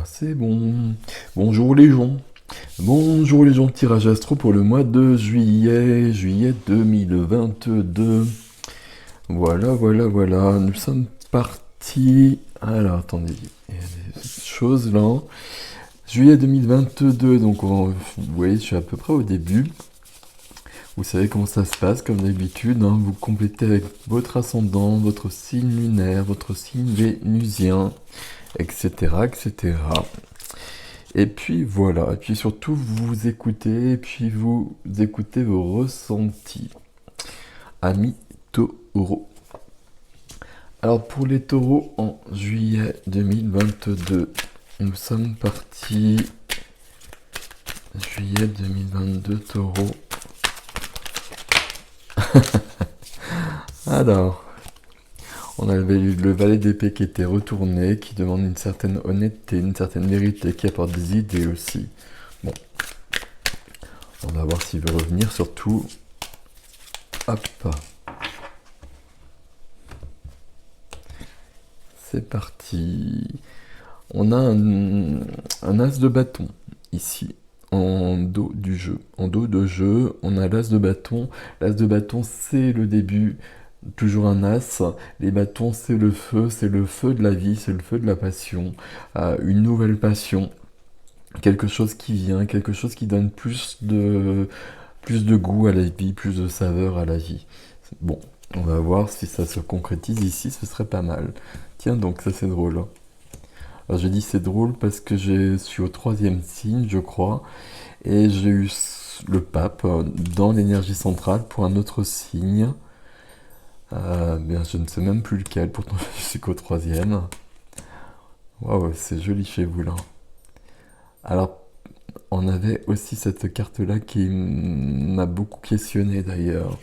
C'est bon. Bonjour les gens. Bonjour les gens, tirage astro pour le mois de juillet 2022. Voilà. Nous sommes partis. Alors attendez, il y a des choses là. Juillet 2022, donc vous voyez, je suis à peu près au début. Vous savez comment ça se passe, comme d'habitude, hein. Vous complétez avec votre ascendant, votre signe lunaire, votre signe vénusien, etc. Et puis voilà, et puis surtout vous écoutez, et puis vous écoutez vos ressentis. Amis taureaux. Alors pour les taureaux en juillet 2022, nous sommes partis. Juillet 2022, taureau. Alors, on avait eu le valet d'épée qui était retourné, qui demande une certaine honnêteté, une certaine vérité, qui apporte des idées aussi. Bon, on va voir s'il veut revenir, surtout. Hop. C'est parti. On a un as de bâton, ici, en dos du jeu. En dos de jeu, on a l'as de bâton. L'as de bâton, c'est le début. Toujours un as, les bâtons c'est le feu de la vie, c'est le feu de la passion, une nouvelle passion, quelque chose qui vient, quelque chose qui donne plus de goût à la vie, plus de saveur à la vie. Bon, on va voir si ça se concrétise ici, ce serait pas mal. Tiens donc, ça c'est drôle, hein. Alors je dis c'est drôle parce que je suis au troisième signe, je crois, et j'ai eu le pape dans l'énergie centrale pour un autre signe. Bien, je ne sais même plus lequel, pourtant je suis qu'au troisième. Waouh, c'est joli chez vous là. Alors, on avait aussi cette carte-là qui m'a beaucoup questionné d'ailleurs.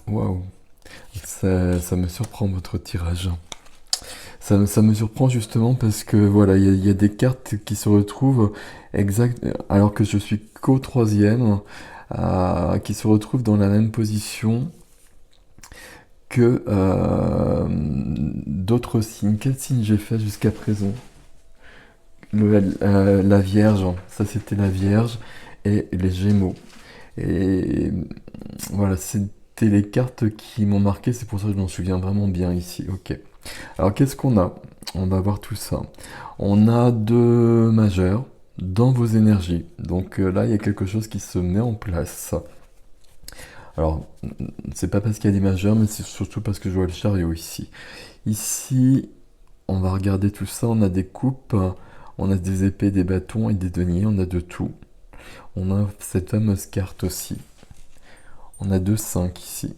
Waouh, ça me surprend votre tirage. Ça me surprend justement parce que voilà, il y a des cartes qui se retrouvent exact, alors que je suis qu'au troisième, qui se retrouvent dans la même position que d'autres signes. Quel signe j'ai fait jusqu'à présent? La Vierge, ça c'était la Vierge, et les Gémeaux. Et voilà, c'était les cartes qui m'ont marqué, c'est pour ça que je m'en souviens vraiment bien ici. Ok. Alors qu'est-ce qu'on a? On va voir tout ça. On a deux majeurs dans vos énergies. Donc là, il y a quelque chose qui se met en place. Alors, c'est pas parce qu'il y a des majeurs, mais c'est surtout parce que je vois le chariot ici. Ici, on va regarder tout ça. On a des coupes, on a des épées, des bâtons et des deniers. On a de tout. On a cette fameuse carte aussi. On a deux 5 ici.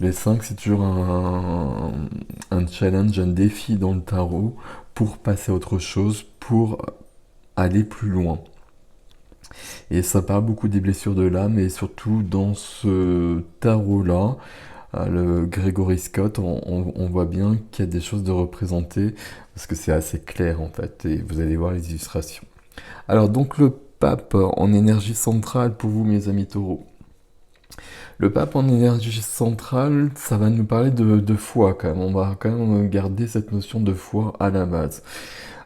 Les 5, c'est toujours un challenge, un défi dans le tarot pour passer à autre chose, pour aller plus loin. Et ça parle beaucoup des blessures de l'âme, et surtout dans ce tarot-là, le Gregory Scott, on voit bien qu'il y a des choses de représenter, parce que c'est assez clair en fait, et vous allez voir les illustrations. Alors donc le pape en énergie centrale pour vous mes amis taureaux. Le pape en énergie centrale, ça va nous parler de foi quand même. On va quand même garder cette notion de foi à la base.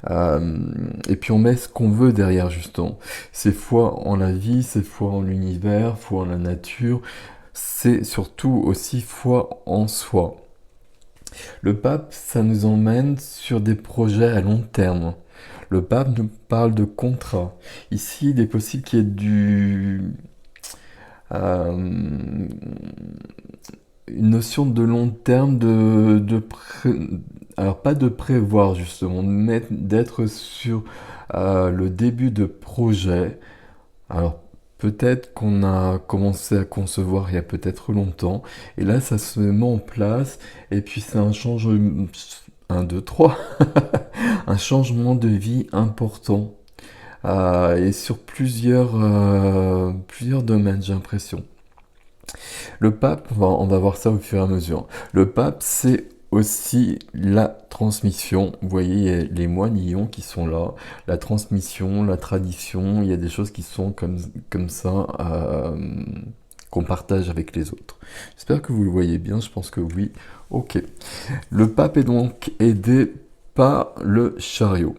Et puis on met ce qu'on veut derrière justement. C'est foi en la vie, c'est foi en l'univers, foi en la nature. C'est surtout aussi foi en soi. Le pape, ça nous emmène sur des projets à long terme. Le pape nous parle de contrat. Ici, il est possible qu'il y ait euh, une notion de long terme, alors pas de prévoir justement, mais d'être sur le début de projet. Alors peut-être qu'on a commencé à concevoir il y a peut-être longtemps, et là ça se met en place, et puis c'est un changement, un, deux, trois, un changement de vie important, et sur plusieurs domaines, j'ai l'impression. Le pape, on va voir ça au fur et à mesure. Le pape, c'est aussi la transmission. Vous voyez, il y a les moinillons qui sont là, la transmission, la tradition, il y a des choses qui sont comme ça, qu'on partage avec les autres. J'espère que vous le voyez bien, je pense que oui. Ok. Le pape est donc aidé par le chariot.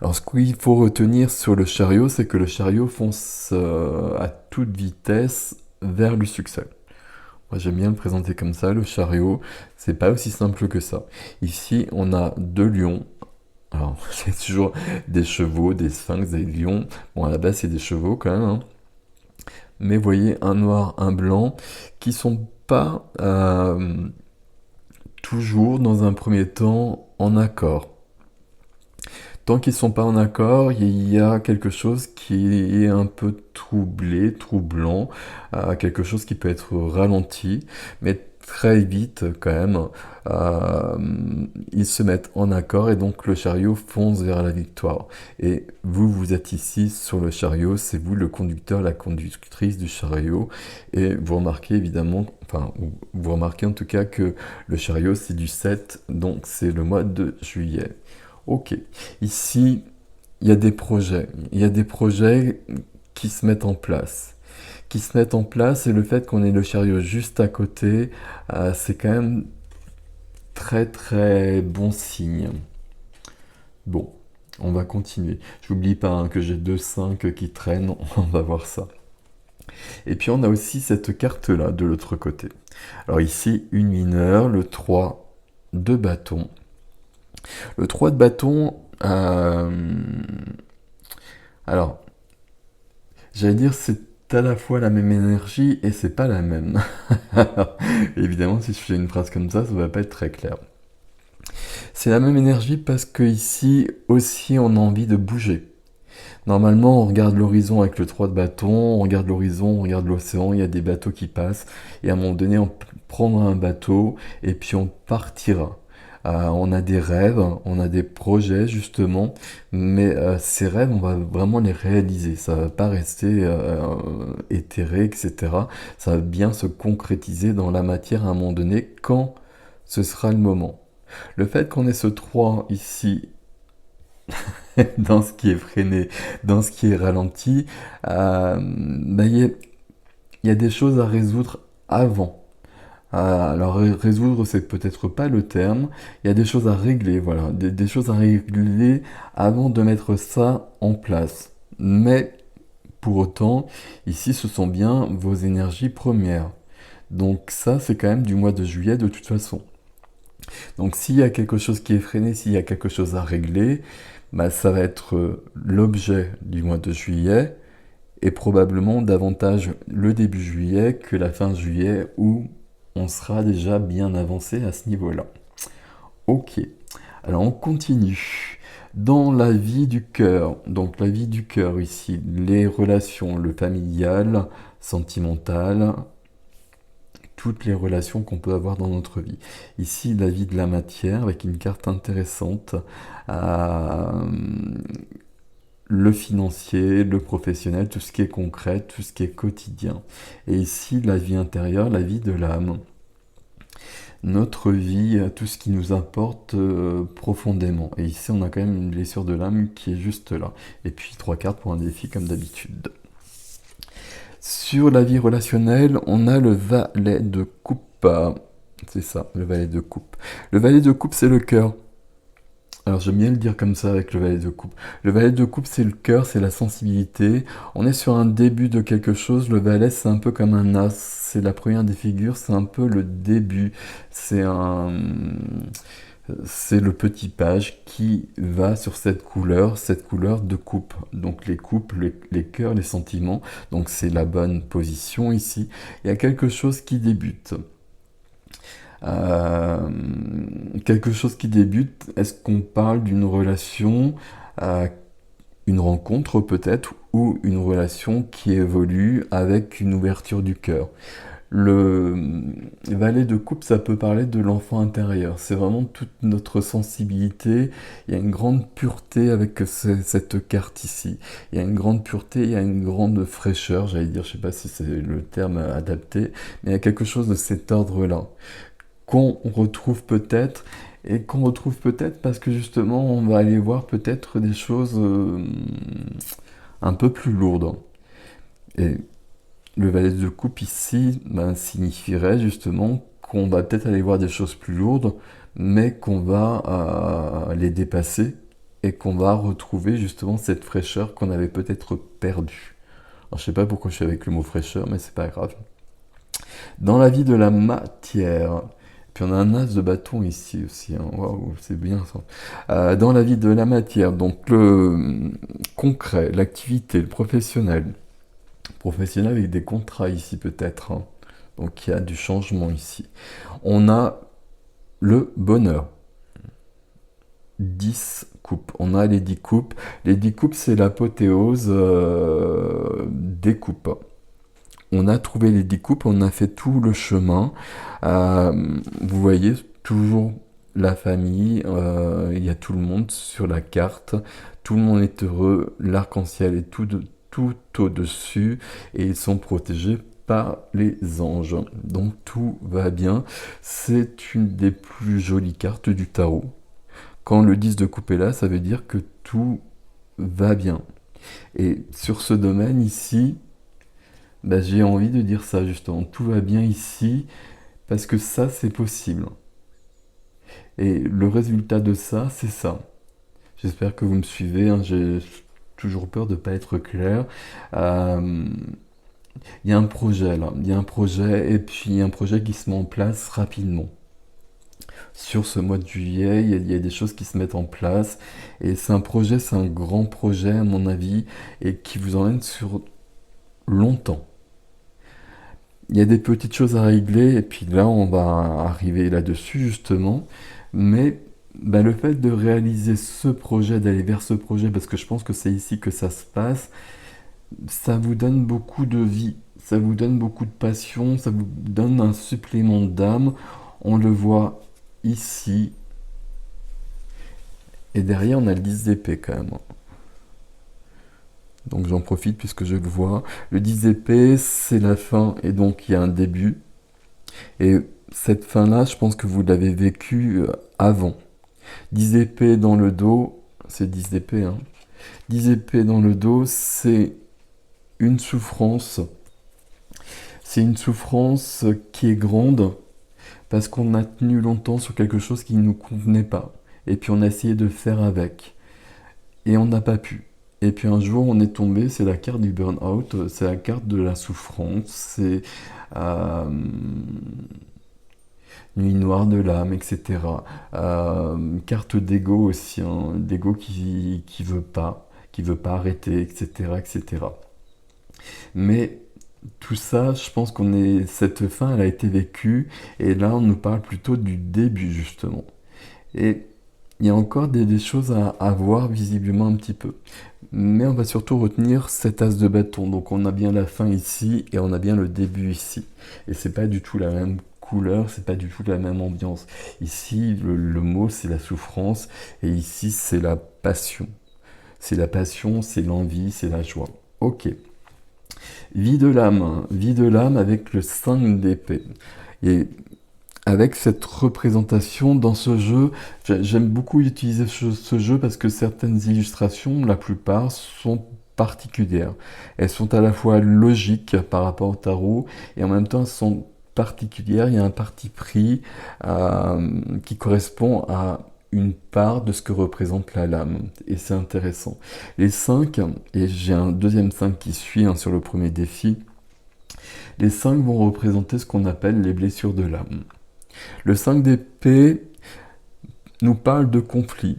Alors ce qu'il faut retenir sur le chariot, c'est que le chariot fonce à toute vitesse vers le succès. Moi j'aime bien le présenter comme ça, le chariot, c'est pas aussi simple que ça. Ici on a deux lions. Alors, c'est toujours des chevaux, des sphinx, des lions. Bon, à la base, c'est des chevaux quand même, hein. Mais vous voyez, un noir, un blanc, qui sont pas toujours, dans un premier temps, en accord. Tant qu'ils sont pas en accord, il y a quelque chose qui est un peu troublé, troublant, quelque chose qui peut être ralenti, mais très vite quand même, euh, ils se mettent en accord et donc le chariot fonce vers la victoire. Et vous, vous êtes ici sur le chariot, c'est vous le conducteur, la conductrice du chariot, et vous remarquez évidemment, enfin, vous remarquez en tout cas que le chariot c'est du 7, donc c'est le mois de juillet. Ok, ici, il y a des projets. Il y a des projets qui se mettent en place. Qui se mettent en place et le fait qu'on ait le chariot juste à côté, c'est quand même très très bon signe. Bon, on va continuer. J'oublie pas hein, que j'ai deux 5 qui traînent, on va voir ça. Et puis on a aussi cette carte-là de l'autre côté. Alors ici, une mineure, le 3 de bâton. Le 3 de bâton, alors, j'allais dire c'est à la fois la même énergie et c'est pas la même. Évidemment, si je fais une phrase comme ça va pas être très clair. C'est la même énergie parce que ici aussi on a envie de bouger. Normalement, on regarde l'horizon avec le 3 de bâton, on regarde l'horizon, on regarde l'océan, il y a des bateaux qui passent, et à un moment donné, on prendra un bateau et puis on partira. On a des rêves, on a des projets justement, mais ces rêves, on va vraiment les réaliser. Ça va pas rester éthéré, etc. Ça va bien se concrétiser dans la matière à un moment donné quand ce sera le moment. Le fait qu'on ait ce 3 ici dans ce qui est freiné, dans ce qui est ralenti, bah, il y a des choses à résoudre avant. Alors résoudre, c'est peut-être pas le terme. Il y a des choses à régler, voilà, des choses à régler avant de mettre ça en place. Mais pour autant, ici, ce sont bien vos énergies premières. Donc ça, c'est quand même du mois de juillet de toute façon. Donc s'il y a quelque chose qui est freiné, s'il y a quelque chose à régler, bah, ça va être l'objet du mois de juillet et probablement davantage le début juillet que la fin juillet où on sera déjà bien avancé à ce niveau-là. Ok, alors on continue. Dans la vie du cœur, donc la vie du cœur ici, les relations, le familial, sentimental, toutes les relations qu'on peut avoir dans notre vie. Ici, la vie de la matière, avec une carte intéressante, le financier, le professionnel, tout ce qui est concret, tout ce qui est quotidien. Et ici, la vie intérieure, la vie de l'âme. Notre vie, tout ce qui nous importe profondément. Et ici, on a quand même une blessure de l'âme qui est juste là. Et puis, 3 cartes pour un défi, comme d'habitude. Sur la vie relationnelle, on a le valet de coupe. C'est ça, le valet de coupe. Le valet de coupe, c'est le cœur. Alors j'aime bien le dire comme ça avec le valet de coupe. Le valet de coupe, c'est le cœur, c'est la sensibilité. On est sur un début de quelque chose. Le valet, c'est un peu comme un as. C'est la première des figures, c'est un peu le début. C'est un... C'est le petit page qui va sur cette couleur de coupe. Donc les coupes, les cœurs, les sentiments. Donc c'est la bonne position ici. Il y a quelque chose qui débute. Euh, Quelque chose qui débute, est-ce qu'on parle d'une relation, une rencontre peut-être, ou une relation qui évolue avec une ouverture du cœur? Le valet de coupe, ça peut parler de l'enfant intérieur. C'est vraiment toute notre sensibilité. Il y a une grande pureté avec cette carte ici. Il y a une grande pureté, il y a une grande fraîcheur, j'allais dire, je sais pas si c'est le terme adapté, mais il y a quelque chose de cet ordre-là qu'on retrouve peut-être, et qu'on retrouve peut-être parce que justement on va aller voir peut-être des choses un peu plus lourdes. Et le valet de coupe ici ben, signifierait justement qu'on va peut-être aller voir des choses plus lourdes, mais qu'on va les dépasser et qu'on va retrouver justement cette fraîcheur qu'on avait peut-être perdue. Alors, je sais pas pourquoi je suis avec le mot fraîcheur, mais c'est pas grave. Dans la vie de la matière, puis on a un as de bâton ici aussi, hein. Waouh, c'est bien ça. Dans la vie de la matière, donc le concret, l'activité, le professionnel. Professionnel avec des contrats ici peut-être, hein. Donc il y a du changement ici. On a le bonheur. 10 coupes. On a les 10 coupes. Les 10 coupes, c'est l'apothéose des coupes. On a trouvé les 10 coupes, on a fait tout le chemin. Vous voyez, toujours la famille, il y a tout le monde sur la carte. Tout le monde est heureux, l'arc-en-ciel est tout au-dessus et ils sont protégés par les anges. Donc tout va bien. C'est une des plus jolies cartes du tarot. Quand le 10 de coupe est là, ça veut dire que tout va bien. Et sur ce domaine ici, bah, j'ai envie de dire ça justement. Tout va bien ici parce que ça, c'est possible. Et le résultat de ça, c'est ça. J'espère que vous me suivez, hein. J'ai toujours peur de ne pas être clair. Euh, Il y a un projet là, il y a un projet et puis un projet qui se met en place rapidement. Sur ce mois de juillet, il y a des choses qui se mettent en place et c'est un projet, c'est un grand projet à mon avis et qui vous emmène sur longtemps. Il y a des petites choses à régler et puis là on va arriver là-dessus justement, mais bah, le fait de réaliser ce projet, d'aller vers ce projet, parce que je pense que c'est ici que ça se passe, ça vous donne beaucoup de vie, ça vous donne beaucoup de passion, ça vous donne un supplément d'âme. On le voit ici. Et derrière, on a le 10 d'épée quand même. Donc j'en profite puisque je le vois. Le 10 d'épée, c'est la fin et donc il y a un début. Et cette fin-là, je pense que vous l'avez vécue avant. 10 épées dans le dos, c'est 10 d'épée, hein. 10 épées dans le dos, c'est une souffrance. C'est une souffrance qui est grande parce qu'on a tenu longtemps sur quelque chose qui ne nous convenait pas. Et puis on a essayé de faire avec. Et on n'a pas pu. Et puis un jour on est tombé, c'est la carte du burn-out, c'est la carte de la souffrance, c'est euh, nuit noire de l'âme, etc. Carte d'ego aussi, hein, d'ego qui veut pas arrêter, etc., etc. Mais tout ça, je pense cette fin, elle a été vécue, et là, on nous parle plutôt du début, justement. Et il y a encore des choses à voir visiblement un petit peu. Mais on va surtout retenir cet as de bâton. Donc on a bien la fin ici et on a bien le début ici. Et c'est pas du tout la même couleur, c'est pas du tout la même ambiance. Ici, le mot c'est la souffrance et ici c'est la passion. C'est la passion, c'est l'envie, c'est la joie. Ok. Vie de l'âme avec le 5 d'épée. Et avec cette représentation dans ce jeu, j'aime beaucoup utiliser ce jeu parce que certaines illustrations, la plupart, sont particulières. Elles sont à la fois logiques par rapport au tarot et en même temps elles sont particulières. Il y a un parti pris qui correspond à une part de ce que représente la lame. Et c'est intéressant. Les 5, et j'ai un deuxième 5 qui suit hein, sur le premier défi, les 5 vont représenter ce qu'on appelle les blessures de l'âme. Le 5 d'épée nous parle de conflit.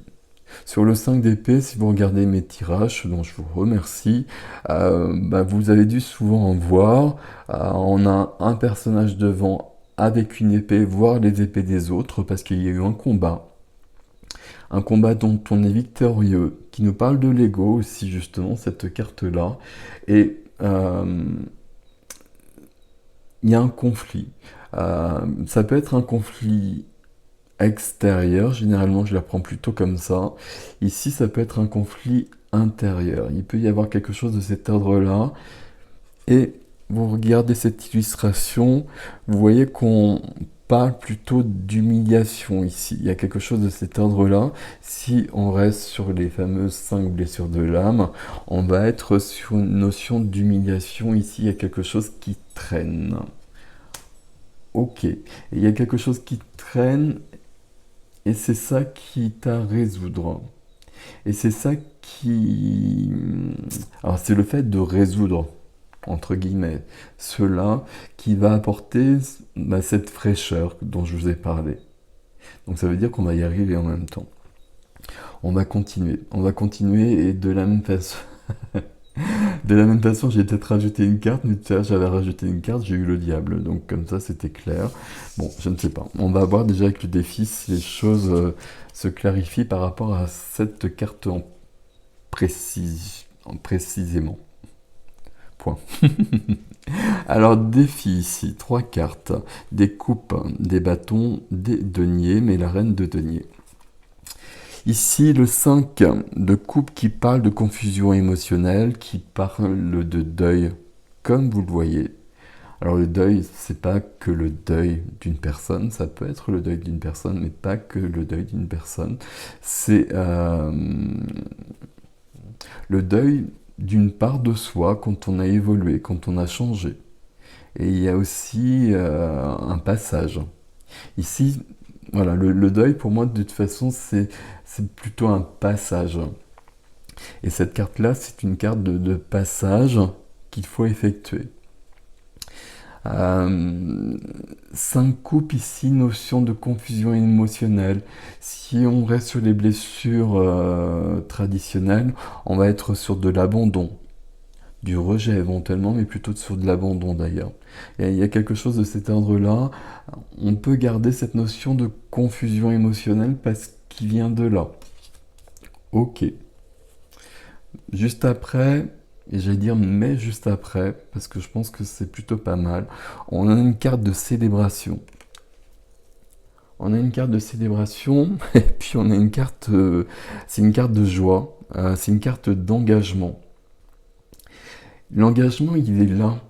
Sur le 5 d'épée, si vous regardez mes tirages, dont je vous remercie, vous avez dû souvent en voir. On a un personnage devant avec une épée, voire les épées des autres, parce qu'il y a eu un combat. Un combat dont on est victorieux, qui nous parle de l'ego aussi, justement, cette carte-là. Et il y a un conflit. Ça peut être un conflit extérieur, généralement je la prends plutôt comme ça. Ici, ça peut être un conflit intérieur. Il peut y avoir quelque chose de cet ordre-là. Et vous regardez cette illustration, vous voyez qu'on parle plutôt d'humiliation ici. Il y a quelque chose de cet ordre-là. Si on reste sur les fameuses 5 blessures de l'âme, on va être sur une notion d'humiliation ici. Il y a quelque chose qui traîne. Ok. Et il y a quelque chose qui traîne et c'est ça qui est à résoudre. Et c'est ça qui... Alors c'est le fait de résoudre, entre guillemets, cela qui va apporter cette fraîcheur dont je vous ai parlé. Donc ça veut dire qu'on va y arriver en même temps. On va continuer et de la même façon... De la même façon, j'ai peut-être rajouté une carte, mais tout à l'heure j'avais rajouté une carte, j'ai eu le diable, donc comme ça c'était clair. Bon, je ne sais pas. On va voir déjà avec le défi si les choses se clarifient par rapport à cette carte précisément. Point. Alors, défi ici, 3 cartes, des coupes, des bâtons, des deniers, mais la reine de deniers. Ici, le 5 de coupe qui parle de confusion émotionnelle, qui parle de deuil, comme vous le voyez. Alors le deuil, c'est pas que le deuil d'une personne, ça peut être le deuil d'une personne, mais pas que le deuil d'une personne. C'est le deuil d'une part de soi quand on a évolué, quand on a changé. Et il y a aussi un passage. Ici, voilà, le deuil pour moi de toute façon c'est plutôt un passage. Et cette carte-là, c'est une carte de passage qu'il faut effectuer. 5 coupes ici, notion de confusion émotionnelle. Si on reste sur les blessures traditionnelles, on va être sur de l'abandon, du rejet éventuellement, mais plutôt sur de l'abandon d'ailleurs. Il y a quelque chose de cet ordre-là. On peut garder cette notion de confusion émotionnelle parce qu'il vient de là. Ok. Juste après, et j'allais dire mais juste après, parce que je pense que c'est plutôt pas mal, on a une carte de célébration. On a une carte de célébration, et puis on a une carte, c'est une carte de joie, c'est une carte d'engagement. L'engagement, il est là.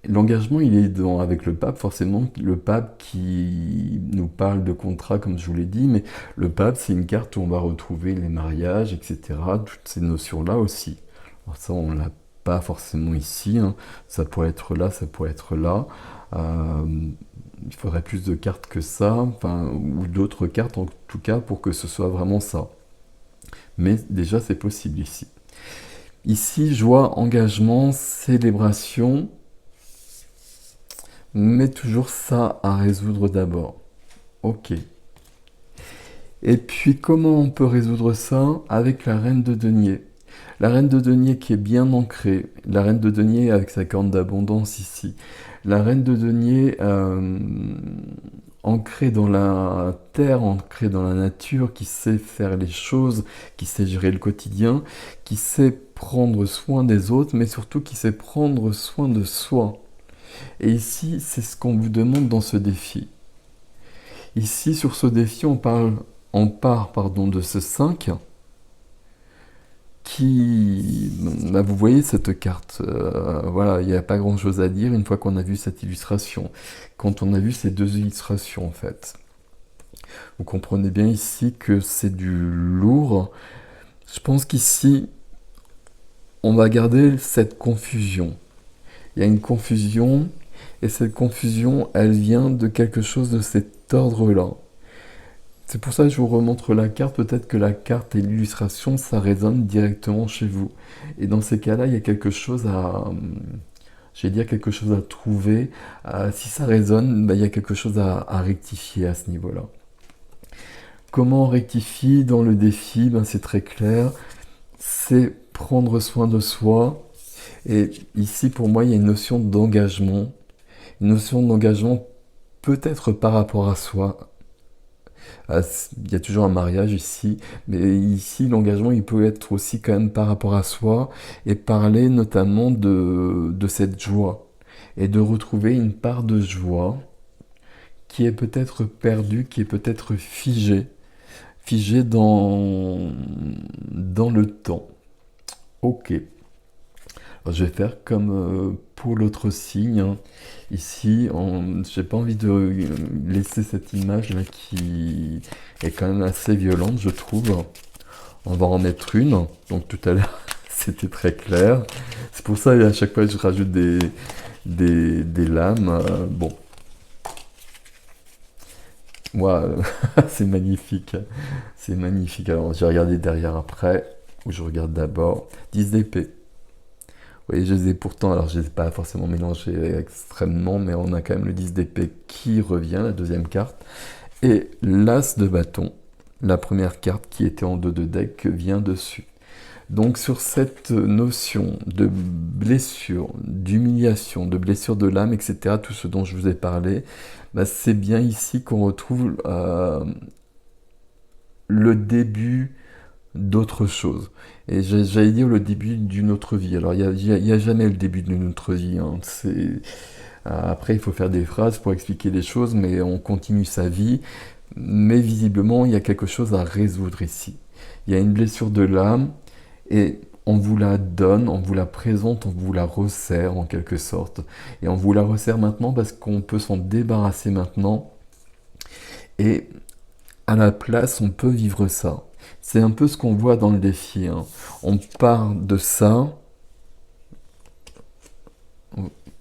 L'engagement, il est avec le pape, forcément, le pape qui nous parle de contrat, comme je vous l'ai dit, mais le pape, c'est une carte où on va retrouver les mariages, etc., toutes ces notions-là aussi. Alors ça, on l'a pas forcément ici, hein. Ça pourrait être là, ça pourrait être là. Il faudrait plus de cartes que ça, enfin, ou d'autres cartes en tout cas, pour que ce soit vraiment ça. Mais déjà, c'est possible ici. Ici, joie, engagement, célébration, mais toujours ça à résoudre d'abord. Ok. Et puis, comment on peut résoudre ça? Avec la reine de denier. La reine de denier qui est bien ancrée. La reine de denier avec sa corne d'abondance ici. La reine de denier ancrée dans la terre, ancrée dans la nature, qui sait faire les choses, qui sait gérer le quotidien, qui sait prendre soin des autres, mais surtout qui sait prendre soin de soi. Et ici, c'est ce qu'on vous demande dans ce défi. Ici, sur ce défi, on part de ce 5 qui... vous voyez cette carte. Voilà, il n'y a pas grand-chose à dire une fois qu'on a vu cette illustration. Quand on a vu ces 2 illustrations, en fait. Vous comprenez bien ici que c'est du lourd. Je pense qu'ici, on va garder cette confusion. Il y a une confusion, et cette confusion, elle vient de quelque chose de cet ordre-là. C'est pour ça que je vous remontre la carte. Peut-être que la carte et l'illustration, ça résonne directement chez vous. Et dans ces cas-là, il y a quelque chose quelque chose à trouver. Si ça résonne, il y a quelque chose à rectifier à ce niveau-là. Comment on rectifie dans le défi? C'est très clair. C'est prendre soin de soi. Et ici, pour moi, il y a une notion d'engagement. Une notion d'engagement peut-être par rapport à soi. Il y a toujours un mariage ici, mais ici, l'engagement, il peut être aussi quand même par rapport à soi et parler notamment de cette joie et de retrouver une part de joie qui est peut-être perdue, qui est peut-être figée dans le temps. Ok. Alors, je vais faire comme pour l'autre signe, hein. Ici, j'ai pas envie de laisser cette image là qui est quand même assez violente, je trouve. On va en mettre une. Donc tout à l'heure, c'était très clair. C'est pour ça à chaque fois je rajoute des lames. Bon, moi, c'est magnifique. C'est magnifique. Alors j'ai regardé derrière après, ou je regarde d'abord. 10 d'épée. Vous voyez, je les ai pourtant, alors je ne les ai pas forcément mélangés extrêmement, mais on a quand même le 10 d'épée qui revient, la deuxième carte. Et l'as de bâton, la première carte qui était en dos de deck, vient dessus. Donc sur cette notion de blessure, d'humiliation, de blessure de l'âme, etc., tout ce dont je vous ai parlé, bah, c'est bien ici qu'on retrouve le début d'autre chose. Et j'allais dire le début d'une autre vie. Alors il y a jamais le début d'une autre vie, hein. Après, il faut faire des phrases pour expliquer les choses, mais on continue sa vie. Mais visiblement, il y a quelque chose à résoudre ici. Il y a une blessure de l'âme et on vous la donne, on vous la présente, on vous la resserre en quelque sorte. Et on vous la resserre maintenant parce qu'on peut s'en débarrasser maintenant. Et à la place, on peut vivre ça. C'est un peu ce qu'on voit dans le défi, hein. On part de ça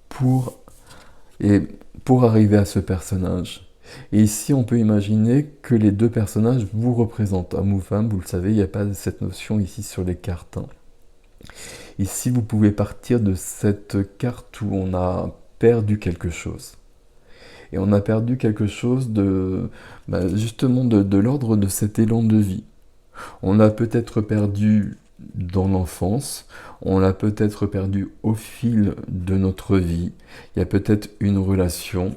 pour, et pour arriver à ce personnage. Et ici, on peut imaginer que les deux personnages vous représentent. Homme ou femme, vous le savez, il n'y a pas cette notion ici sur les cartes, hein. Ici, vous pouvez partir de cette carte où on a perdu quelque chose. Et on a perdu quelque chose justement de l'ordre de cet élan de vie. On l'a peut-être perdu dans l'enfance, on l'a peut-être perdu au fil de notre vie. Il y a peut-être une relation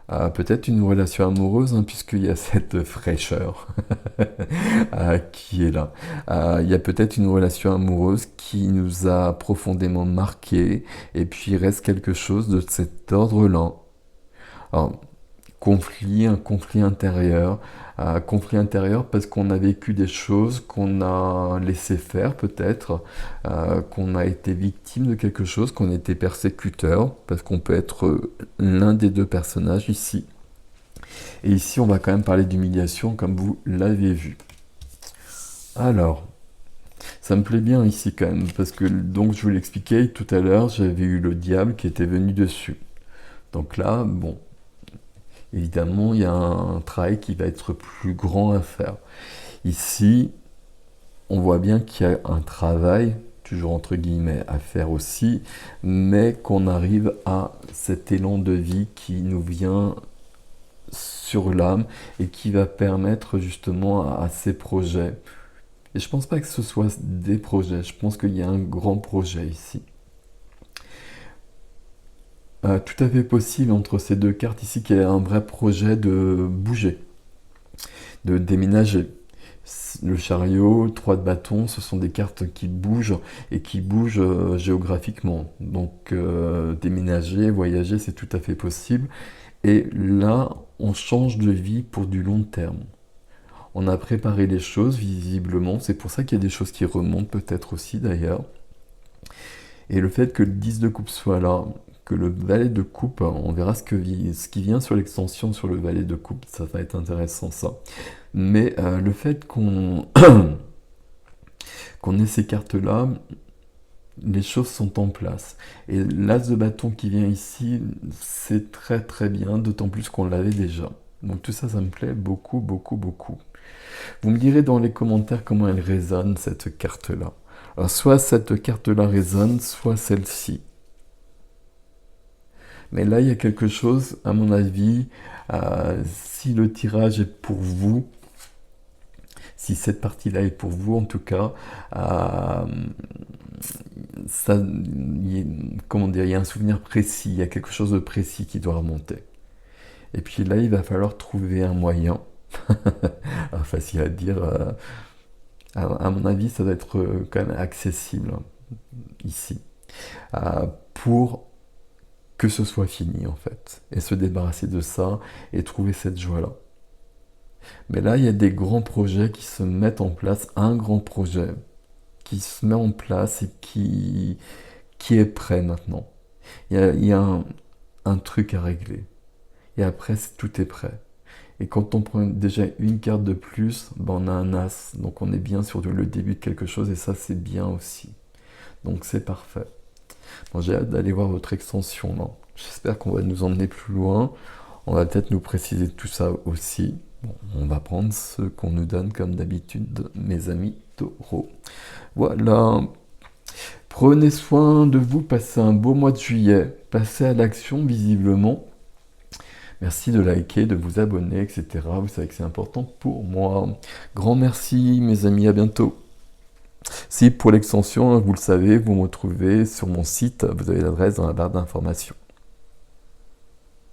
amoureuse, hein, puisqu'il y a cette fraîcheur qui est là. Il y a peut-être une relation amoureuse qui nous a profondément marqué, et puis il reste quelque chose de cet ordre-là. Alors, un conflit intérieur parce qu'on a vécu des choses, qu'on a laissé faire peut-être, qu'on a été victime de quelque chose, qu'on était persécuteur, parce qu'on peut être l'un des deux personnages ici. Et ici, on va quand même parler d'humiliation comme vous l'avez vu. Alors, ça me plaît bien ici quand même, parce que donc je vous l'expliquais tout à l'heure, j'avais eu le diable qui était venu dessus. Donc là, bon, évidemment, il y a un travail qui va être plus grand à faire. Ici, on voit bien qu'il y a un travail, toujours entre guillemets, à faire aussi, mais qu'on arrive à cet élan de vie qui nous vient sur l'âme et qui va permettre justement à ces projets. Et je pense pas que ce soit des projets, je pense qu'il y a un grand projet ici. Tout à fait possible entre ces deux cartes ici qu'il y ait un vrai projet de bouger, de déménager. Le chariot, 3 de bâton, ce sont des cartes qui bougent et qui bougent géographiquement. Donc déménager, voyager, c'est tout à fait possible. Et là, on change de vie pour du long terme. On a préparé les choses, visiblement. C'est pour ça qu'il y a des choses qui remontent peut-être aussi d'ailleurs. Et le fait que le 10 de coupe soit là, que le valet de coupe, on verra ce qui vient sur l'extension sur le valet de coupe, ça va être intéressant ça. Mais le fait qu'on qu'on ait ces cartes-là, les choses sont en place. Et l'as de bâton qui vient ici, c'est très très bien, d'autant plus qu'on l'avait déjà. Donc tout ça, ça me plaît beaucoup, beaucoup, beaucoup. Vous me direz dans les commentaires comment elle résonne, cette carte-là. Alors soit cette carte-là résonne, soit celle-ci. Mais là, il y a quelque chose, à mon avis, si le tirage est pour vous, si cette partie-là est pour vous en tout cas, comment dire, il y a un souvenir précis, il y a quelque chose de précis qui doit remonter. Et puis là, il va falloir trouver un moyen, facile à dire, à mon avis, ça va être quand même accessible, hein, ici, pour que ce soit fini en fait, et se débarrasser de ça, et trouver cette joie-là. Mais là, il y a des grands projets qui se mettent en place, un grand projet qui se met en place et qui est prêt maintenant. Il y a un truc à régler. Et après, tout est prêt. Et quand on prend déjà une carte de plus, ben on a un as. Donc on est bien sur le début de quelque chose et ça c'est bien aussi. Donc c'est parfait. Bon, j'ai hâte d'aller voir votre extension. Non. J'espère qu'on va nous emmener plus loin. On va peut-être nous préciser tout ça aussi. Bon, on va prendre ce qu'on nous donne comme d'habitude, mes amis taureaux. Voilà. Prenez soin de vous, passez un beau mois de juillet. Passez à l'action visiblement. Merci de liker, de vous abonner, etc. Vous savez que c'est important pour moi. Grand merci mes amis, à bientôt. Si pour l'extension, vous le savez, vous me retrouvez sur mon site, vous avez l'adresse dans la barre d'information.